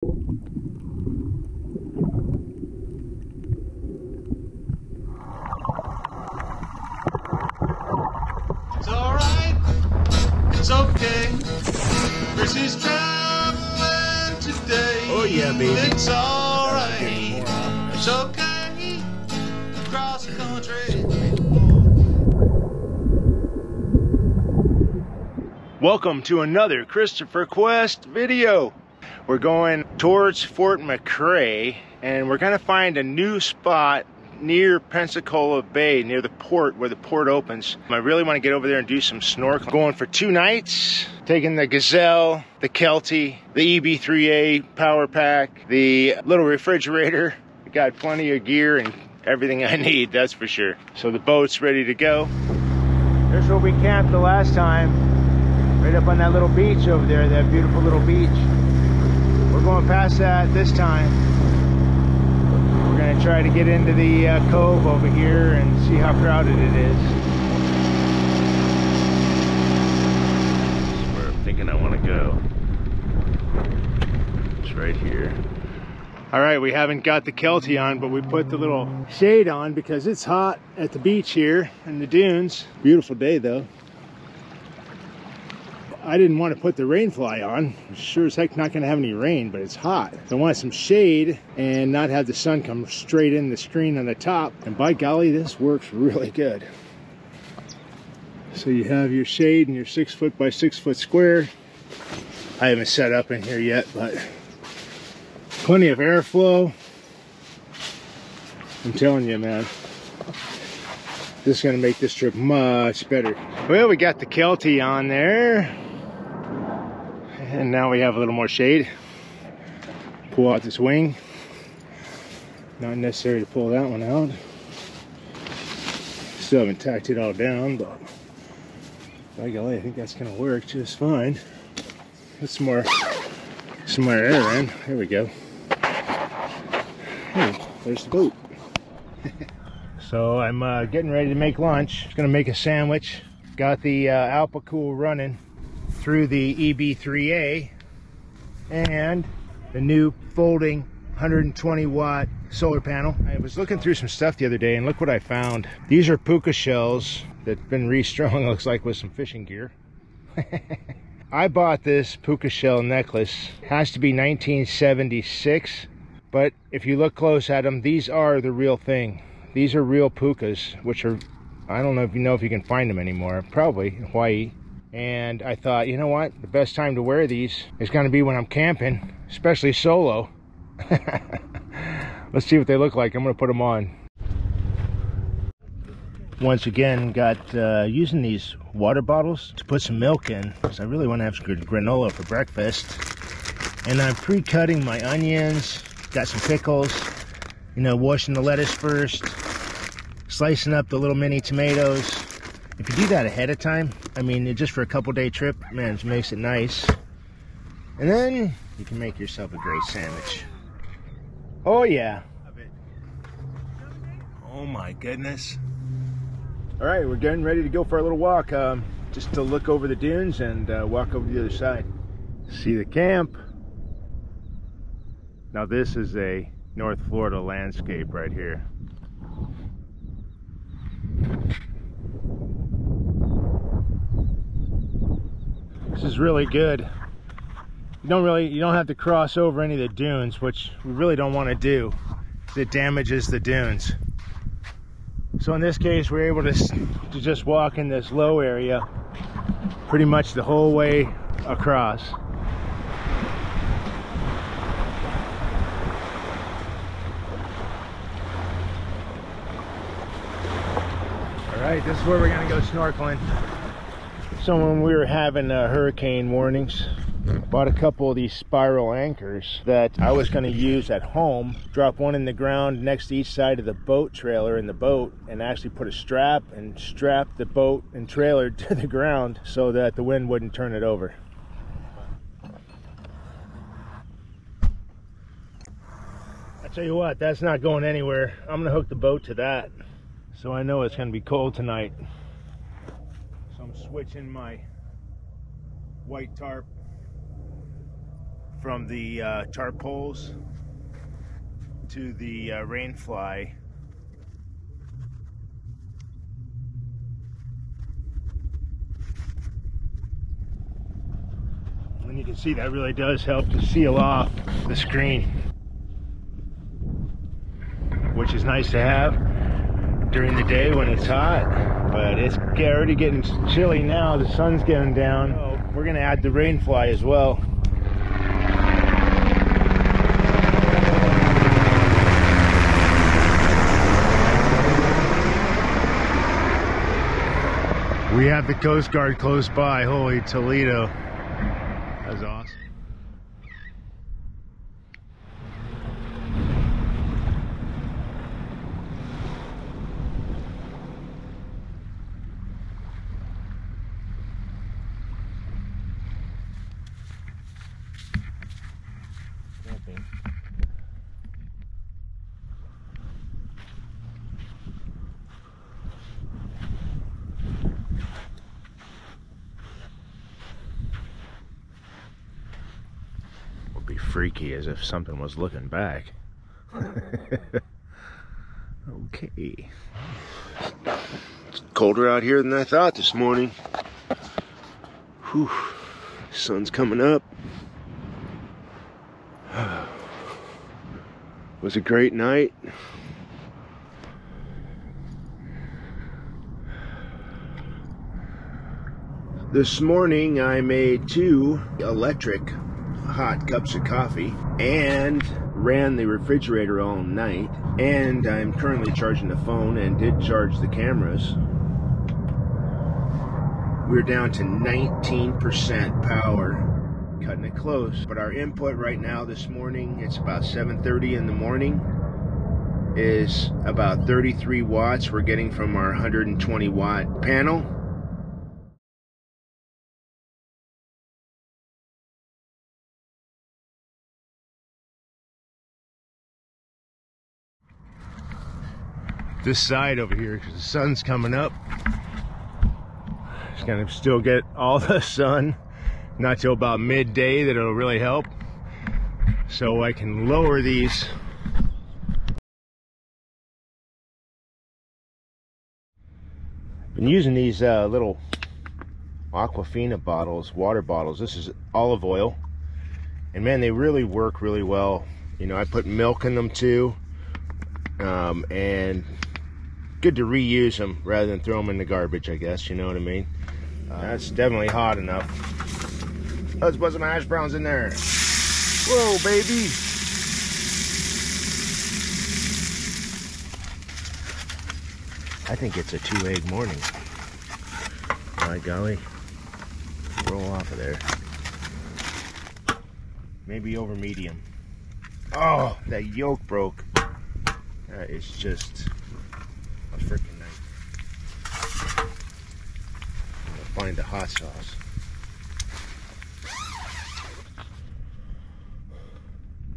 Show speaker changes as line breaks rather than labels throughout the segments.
It's alright, it's okay. Bris is traveling today.
Oh yeah, baby.
It's alright, it's okay. Across the country.
Welcome to another Christopher Quest video. We're going towards Fort McRae and we're gonna find a new spot near Pensacola Bay, near the port, where the port opens. I really want to get over there and do some snorkeling. Going for 2 nights, taking the Gazelle, the Kelty, the EB3A power pack, the little refrigerator. We got plenty of gear and everything I need, that's for sure. So the boat's ready to go. There's where we camped the last time, right up on that little beach over there, that beautiful little beach. We're going past that this time. We're going to try to get into the cove over here and see how crowded it is. That's where I'm thinking I want to go. It's right here. All right, we haven't got the Kelty on, but we put the little shade on because it's hot at the beach here in the dunes. Beautiful day though. I didn't want to put the rain fly on. Sure as heck not going to have any rain, but it's hot. I want some shade and not have the sun come straight in the screen on the top. And by golly, this works really good. So you have your shade and your 6 foot by 6 foot square. I haven't set up in here yet, but plenty of airflow. I'm telling you, man. This is going to make this trip much better. Well, we got the Kelty on there. And now we have a little more shade. Pull out this wing. Not necessary to pull that one out. Still haven't tacked it all down, but by golly, I think that's gonna work just fine. Get some more air in. There we go. Hey, there's the boat. So I'm getting ready to make lunch. Just gonna make a sandwich. Got the Alpacool running through the EB3A and the new folding 120 watt solar panel. I was looking through some stuff the other day and look what I found. These are puka shells that have been restrung, looks like, with some fishing gear. I bought this puka shell necklace. Has to be 1976, but if you look close at them, these are the real thing. These are real pukas, which are, I don't know if you can find them anymore, probably in Hawaii. And I thought, you know what, the best time to wear these is going to be when I'm camping, especially solo. Let's see what they look like. I'm going to put them on. Once again, got using these water bottles to put some milk in, because I really want to have some good granola for breakfast. And I'm pre-cutting my onions, got some pickles, you know, washing the lettuce first, slicing up the little mini tomatoes. If you do that ahead of time, I mean, just for a couple-day trip, man, it makes it nice. And then you can make yourself a great sandwich. Oh yeah. Oh my goodness. All right, we're getting ready to go for a little walk, just to look over the dunes and walk over to the other side. See the camp. Now this is a North Florida landscape right here. This is really good. You don't have to cross over any of the dunes, which we really don't want to do. It damages the dunes. So in this case, we're able to just walk in this low area pretty much the whole way across. All right, this is where we're gonna go snorkeling. So when we were having hurricane warnings, bought a couple of these spiral anchors that I was going to use at home. Drop one in the ground next to each side of the boat trailer in the boat, and actually put a strap and strap the boat and trailer to the ground so that the wind wouldn't turn it over. I tell you what, that's not going anywhere. I'm going to hook the boat to that, so I know it's going to be cold tonight. So I'm switching my white tarp from the tarp poles to the rain fly. And you can see that really does help to seal off the screen, which is nice to have during the day when it's hot. But it's already getting chilly now. The sun's getting down. So we're gonna add the rain fly as well. We have the Coast Guard close by. Holy Toledo. That's awesome. Be freaky as if something was looking back. Okay. It's colder out here than I thought this morning. Whew. Sun's coming up. Was a great night. This morning I made 2 electric hot cups of coffee and ran the refrigerator all night, and I'm currently charging the phone and did charge the cameras. We're down to 19% power, cutting it close. But our input right now this morning, it's about 7:30 in the morning, is about 33 watts we're getting from our 120 watt panel. This side over here, because the sun's coming up, it's gonna still get all the sun, not till about midday that it'll really help, so I can lower these. Been using these little Aquafina bottles, water bottles. This is olive oil, and man, they really work really well. You know, I put milk in them too, and good to reuse them rather than throw them in the garbage, I guess, you know what I mean? That's definitely hot enough. Let's put some hash browns in there. Whoa, baby. I think it's a 2-egg morning. My golly. Roll off of there. Maybe over medium. Oh, that yolk broke. That is just a freaking night. I'll find the hot sauce.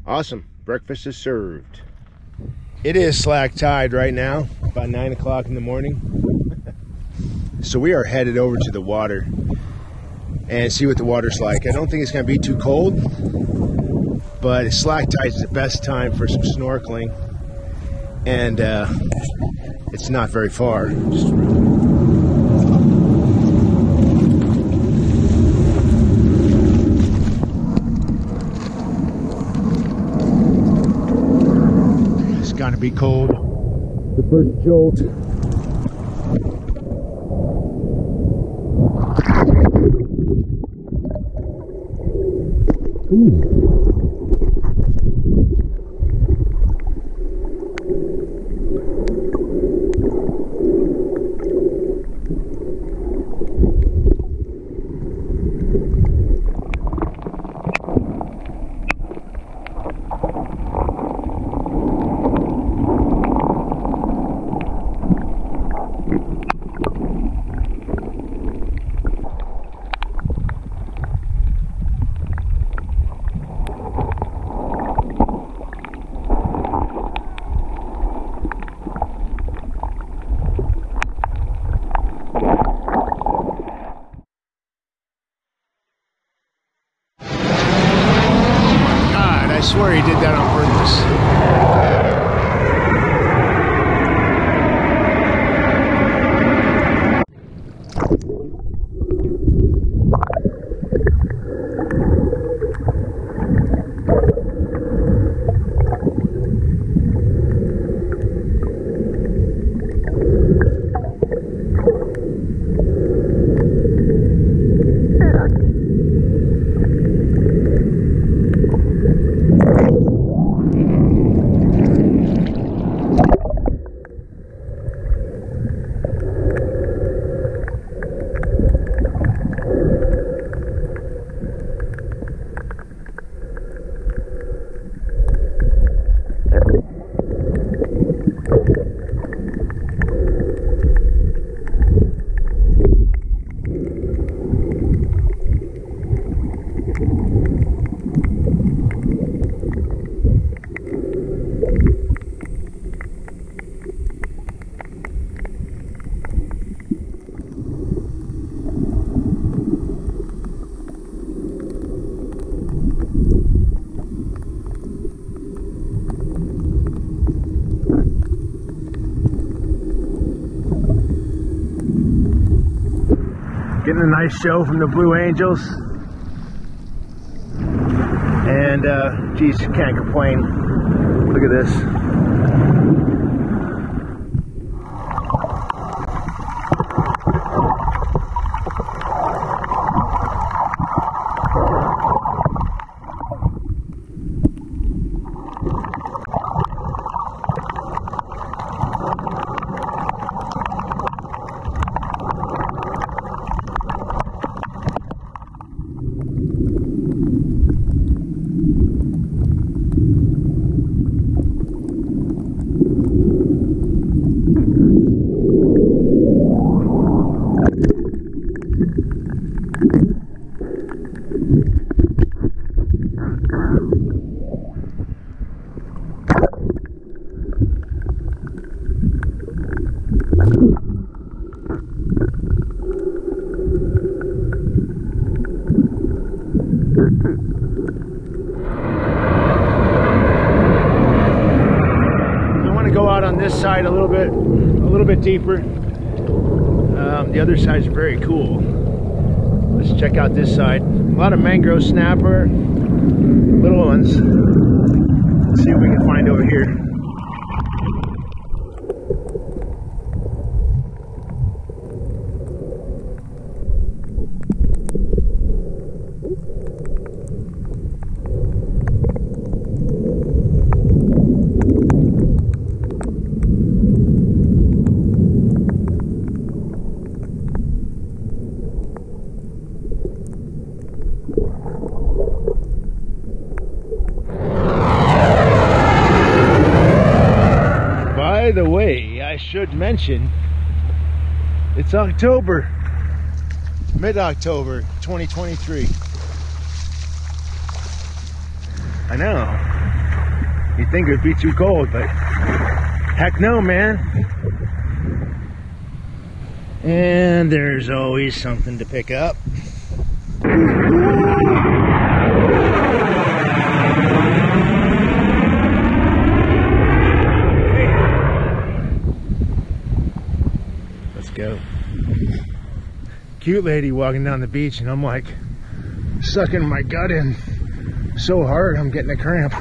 Awesome. Breakfast is served. It is slack tide right now, about 9 o'clock in the morning. So we are headed over to the water and see what the water's like. I don't think it's going to be too cold, but slack tide is the best time for some snorkeling, and it's not very far. It's gonna be cold. The first jolt. that on purpose. Getting a nice show from the Blue Angels. And, geez, can't complain. Look at this. This side a little bit deeper. The other side's very cool. Let's check out this side. A lot of mangrove snapper, little ones. Let's see what we can find over here. By the way, I should mention, it's October, mid-October 2023. I know, you'd think it would be too cold, but heck no, man. And there's always something to pick up. Go. Cute lady walking down the beach, and I'm like sucking my gut in so hard I'm getting a cramp.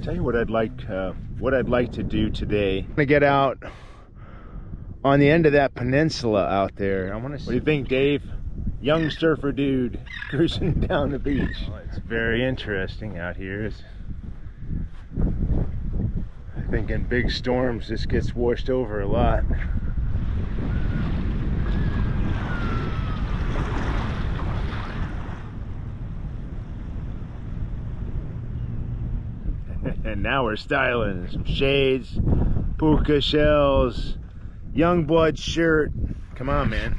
Tell you what I'd like to do today. I'm gonna get out on the end of that peninsula out there. I want to. What do you think, Dave? Young surfer dude cruising down the beach. Oh, it's very interesting out here. I think in big storms this gets washed over a lot. And now we're styling some shades, puka shells, young blood shirt. Come on, man.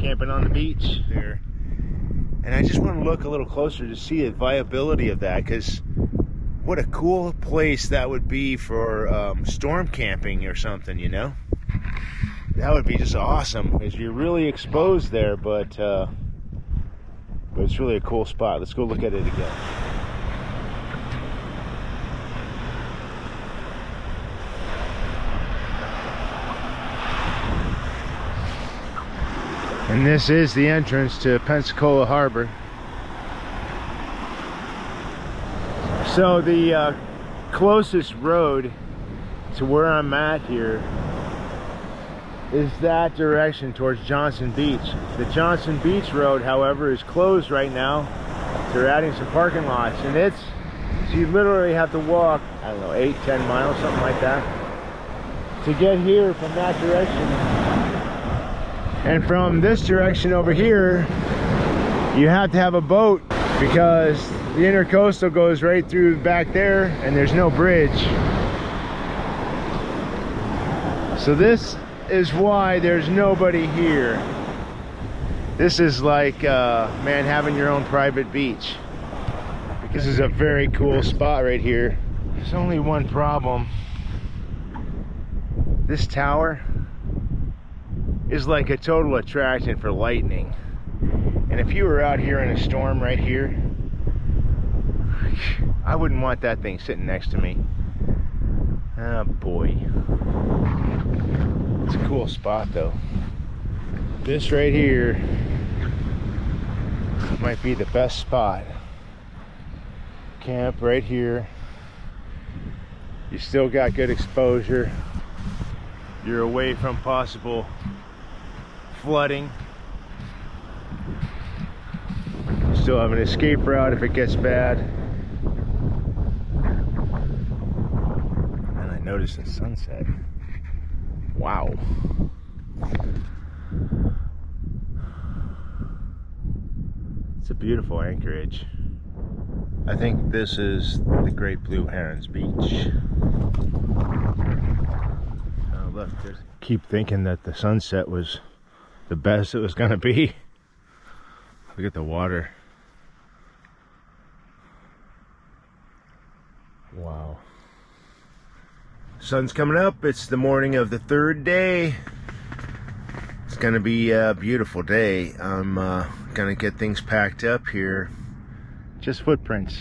Camping on the beach there. And I just want to look a little closer to see the viability of that, because what a cool place that would be for storm camping or something, you know? That would be just awesome, because you're really exposed there, but it's really a cool spot. Let's go look at it again. And this is the entrance to Pensacola Harbor. So the closest road to where I'm at here is that direction towards Johnson Beach. The Johnson Beach Road, however, is closed right now. They're adding some parking lots, and so you literally have to walk, I don't know, 8-10 miles, something like that, to get here from that direction. And from this direction over here, you have to have a boat because the intercoastal goes right through back there and there's no bridge. So this is why there's nobody here. This is like, man, having your own private beach. This is a very cool spot right here. There's only one problem. This tower is like a total attraction for lightning. And if you were out here in a storm right here, I wouldn't want that thing sitting next to me. Oh boy. It's a cool spot though. This right here might be the best spot. Camp right here. You still got good exposure. You're away from possible flooding. Still have an escape route if it gets bad. And I noticed the sunset. Wow. It's a beautiful anchorage. I think this is the Great Blue Herons Beach. Oh, look, keep thinking that the sunset was the best it was going to be. Look at the water. Wow. Sun's coming up. It's the morning of the third day. It's going to be a beautiful day. I'm going to get things packed up here. Just footprints.